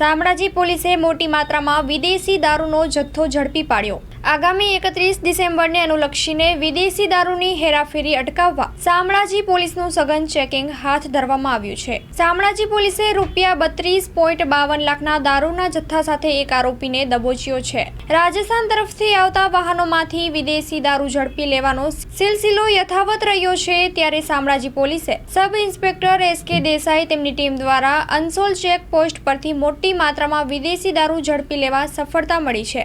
શામળાજી પોલીસે મોટી માત્રામાં વિદેશી દારૂનો જથ્થો ઝડપી પાડ્યો। આગામી 31 ડિસેમ્બરને અનુલક્ષીને વિદેશી દારૂની હેરાફેરી અટકાવવા શામળાજી પોલીસનું સઘન ચેકિંગ હાથ ધરવામાં આવ્યું છે। શામળાજી પોલીસે ₹32.52 લાખના દારૂના જથ્થા સાથે એક આરોપીને દબોચ્યો છે। રાજસ્થાન તરફથી આવતા વાહનોમાંથી વિદેશી દારૂ ઝડપી લેવાનો સિલસિલો યથાવત રહ્યો છે, ત્યારે શામળાજી પોલીસે સબ ઇન્સ્પેક્ટર SK દેસાઈ તેમની ટીમ દ્વારા અનસોલ ચેક પોસ્ટ પરથી મોટી માત્રામાં વિદેશી દારૂ ઝડપી લેવા સફળતા મળી છે।